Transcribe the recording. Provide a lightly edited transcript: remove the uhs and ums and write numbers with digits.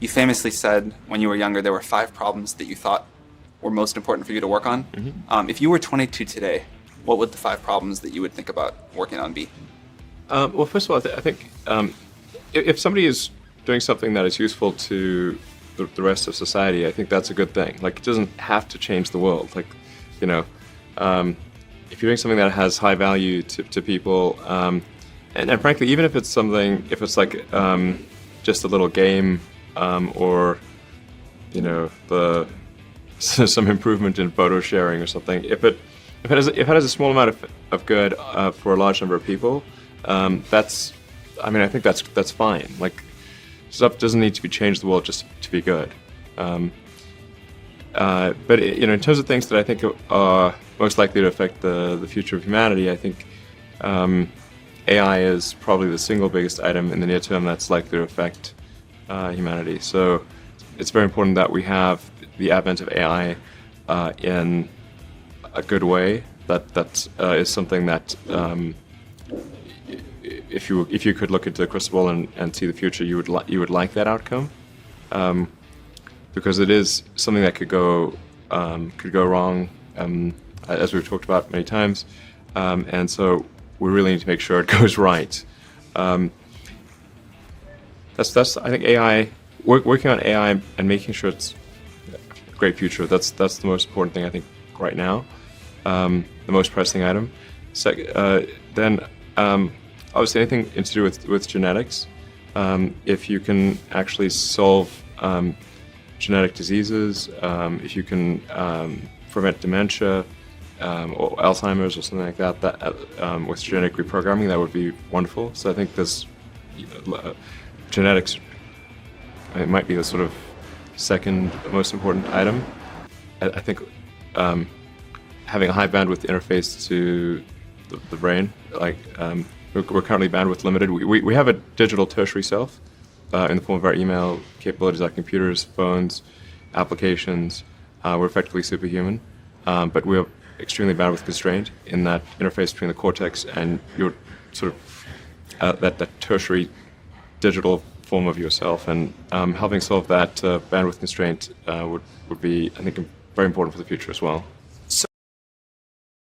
You famously said when you were younger there were 5 problems that you thought were most important for you to work on. If you were 22 today, what would the 5 problems that you would think about working on be? Well, first of all, I think if somebody is doing something that is useful to the rest of society, I think that's a good thing. Like, it doesn't have to change the world. Like, you know, if you're doing something that has high value to people, and frankly, even if it's something, if it's like just a little game, or some improvement in photo sharing or something, if it has a small amount of good for a large number of people, I think that's fine. Like, stuff doesn't need to be changed the world just to be good. But in terms of things that I think are most likely to affect the future of humanity, I think AI is probably the single biggest item in the near term that's likely to affect humanity. So it's very important that we have the advent of AI in a good way. That is something that if you could look into the crystal ball and see the future, you would like that outcome, because it is something that could go wrong, as we've talked about many times, and so we really need to make sure it goes right. That's I think AI, working on AI and making sure it's a great future. That's the most important thing I think right now, the most pressing item. Then obviously anything to do with genetics. If you can actually solve genetic diseases, if you can prevent dementia or Alzheimer's or something like that, with genetic reprogramming, that would be wonderful. So I think there's genetics. It might be the sort of second most important item. I think having a high bandwidth interface to the brain, like we're currently bandwidth limited. We have a digital tertiary self in the form of our email capabilities, like computers, phones, applications. We're effectively superhuman, but we're extremely bandwidth constrained in that interface between the cortex and your sort of that tertiary digital form of yourself. And helping solve that bandwidth constraint would be, I think, very important for the future as well.